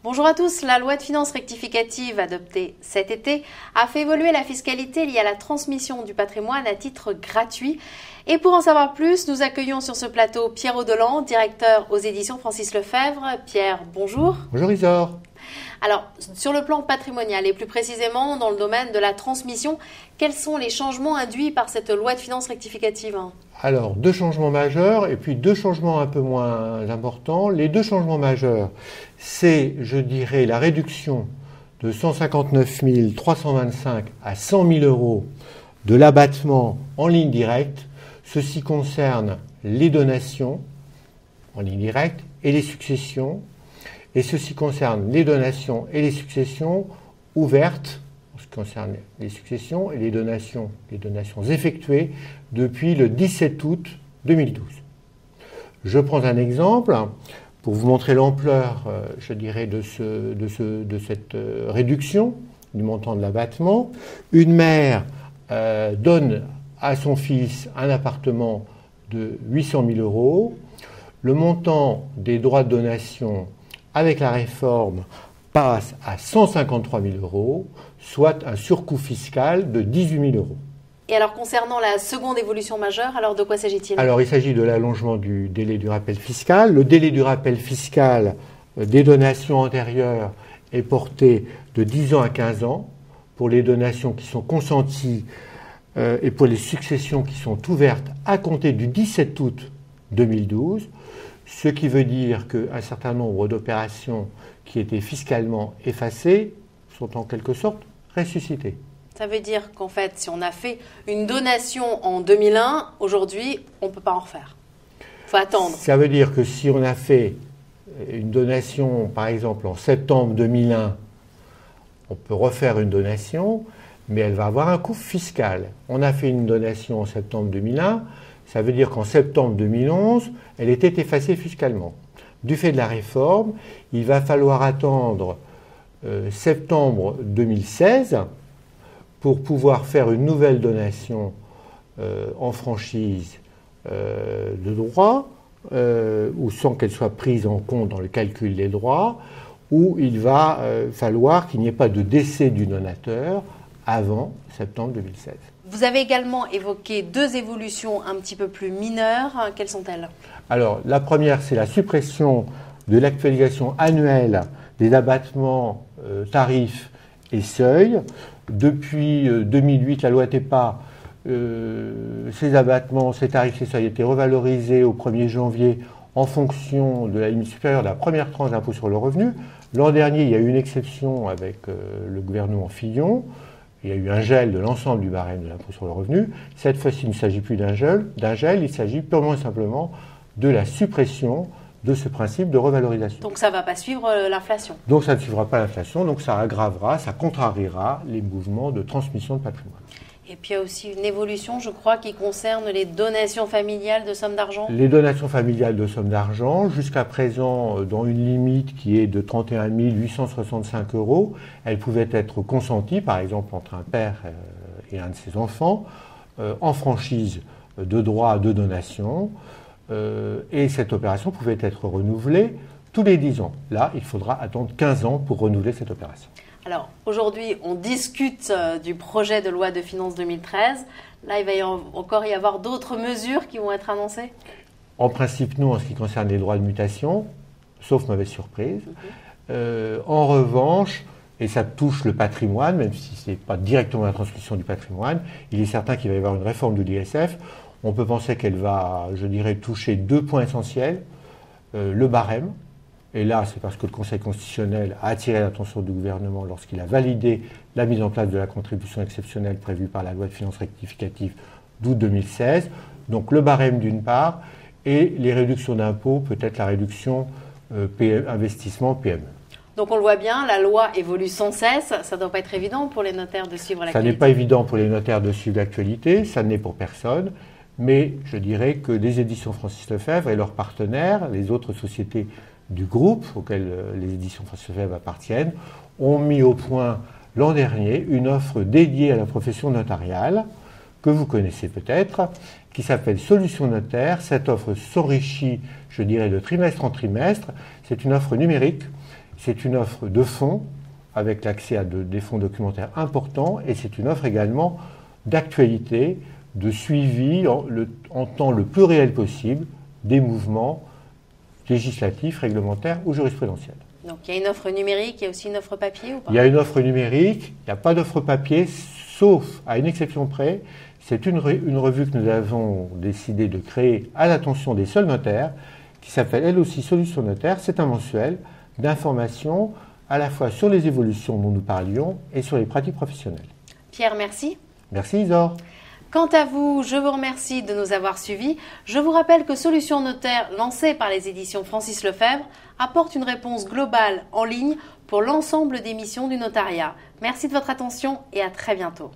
Bonjour à tous, la loi de finances rectificative adoptée cet été a fait évoluer la fiscalité liée à la transmission du patrimoine à titre gratuit. Et pour en savoir plus, nous accueillons sur ce plateau Pierre Audelan, directeur aux éditions Francis Lefebvre. Pierre, bonjour. Bonjour Isor. Alors, sur le plan patrimonial et plus précisément dans le domaine de la transmission, quels sont les changements induits par cette loi de finances rectificative ? Alors, deux changements majeurs et puis deux changements un peu moins importants. Les deux changements majeurs, c'est, je dirais, la réduction de 159 325 à 100 000 euros de l'abattement en ligne directe. Ceci concerne les donations en ligne directe et les successions. Et ceci concerne les donations et les successions ouvertes, en ce qui concerne les successions et les donations effectuées depuis le 17 août 2012. Je prends un exemple pour vous montrer l'ampleur, je dirais, de cette réduction du montant de l'abattement. Une mère donne à son fils un appartement de 800 000 euros. Le montant des droits de donation avec la réforme passe à 153 000 euros, soit un surcoût fiscal de 18 000 euros. Et alors concernant la seconde évolution majeure, alors de quoi s'agit-il ? Alors il s'agit de l'allongement du délai du rappel fiscal. Le délai du rappel fiscal des donations antérieures est porté de 10 ans à 15 ans pour les donations qui sont consenties et pour les successions qui sont ouvertes à compter du 17 août 2012. Ce qui veut dire qu'un certain nombre d'opérations qui étaient fiscalement effacées sont en quelque sorte ressuscitées. Ça veut dire qu'en fait, si on a fait une donation en 2001, aujourd'hui, on ne peut pas en refaire. Il faut attendre. Ça veut dire que si on a fait une donation, par exemple, en septembre 2001, on peut refaire une donation, mais elle va avoir un coût fiscal. On a fait une donation en septembre 2001, ça veut dire qu'en septembre 2011, elle était effacée fiscalement. Du fait de la réforme, il va falloir attendre septembre 2016 pour pouvoir faire une nouvelle donation en franchise de droit, ou sans qu'elle soit prise en compte dans le calcul des droits, où il va falloir qu'il n'y ait pas de décès du donateur avant septembre 2016. Vous avez également évoqué deux évolutions un petit peu plus mineures. Quelles sont-elles ? Alors, la première, c'est la suppression de l'actualisation annuelle des abattements, tarifs et seuils. Depuis 2008, la loi TEPA, ces abattements, ces tarifs, ces seuils étaient revalorisés au 1er janvier en fonction de la limite supérieure de la première tranche d'impôt sur le revenu. L'an dernier, il y a eu une exception avec le gouvernement Fillon. Il y a eu un gel de l'ensemble du barème de l'impôt sur le revenu. Cette fois-ci, il ne s'agit plus d'un gel, il s'agit purement et simplement de la suppression de ce principe de revalorisation. Donc ça ne va pas suivre l'inflation. Donc ça ne suivra pas l'inflation, donc ça aggravera, ça contrariera les mouvements de transmission de patrimoine. Et puis il y a aussi une évolution, je crois, qui concerne les donations familiales de sommes d'argent. Les donations familiales de sommes d'argent, jusqu'à présent, dans une limite qui est de 31 865 euros, elles pouvaient être consenties, par exemple, entre un père et un de ses enfants, en franchise de droit de donation, et cette opération pouvait être renouvelée tous les 10 ans. Là, il faudra attendre 15 ans pour renouveler cette opération. Alors, aujourd'hui, on discute du projet de loi de finances 2013. Là, il va encore y avoir d'autres mesures qui vont être annoncées ? En principe, non, en ce qui concerne les droits de mutation, sauf mauvaise surprise. En revanche, et ça touche le patrimoine, même si ce n'est pas directement la transmission du patrimoine, il est certain qu'il va y avoir une réforme de l'ISF. On peut penser qu'elle va, je dirais, toucher deux points essentiels. Le barème. Et là, c'est parce que le Conseil constitutionnel a attiré l'attention du gouvernement lorsqu'il a validé la mise en place de la contribution exceptionnelle prévue par la loi de finances rectificative d'août 2016. Donc le barème d'une part, et les réductions d'impôts, peut-être la réduction investissement PME. Donc on le voit bien, la loi évolue sans cesse. Ça ne doit pas être évident pour les notaires de suivre l'actualité. Ça n'est pas évident pour les notaires de suivre l'actualité, ça n'est pour personne. Mais je dirais que les éditions Francis Lefebvre et leurs partenaires, les autres sociétés du groupe auquel les éditions Francis Lefebvre appartiennent, ont mis au point l'an dernier une offre dédiée à la profession notariale, que vous connaissez peut-être, qui s'appelle Solutions Notaire. Cette offre s'enrichit, je dirais, de trimestre en trimestre. C'est une offre numérique C'est une offre de fonds, avec l'accès à des fonds documentaires importants, et c'est une offre également d'actualité, de suivi en temps le plus réel possible des mouvements législatifs, réglementaires ou jurisprudentiels. Donc il y a une offre numérique, il y a aussi une offre papier ou pas? Il y a une offre numérique, il n'y a pas d'offre papier, sauf à une exception près. C'est une revue que nous avons décidé de créer à l'attention des seuls notaires, qui s'appelle elle aussi Solutions Notaires. C'est un mensuel d'information à la fois sur les évolutions dont nous parlions et sur les pratiques professionnelles. Pierre, merci. Merci Isor. Quant à vous, je vous remercie de nous avoir suivis. Je vous rappelle que Solutions Notaires, lancée par les éditions Francis Lefebvre, apporte une réponse globale en ligne pour l'ensemble des missions du notariat. Merci de votre attention et à très bientôt.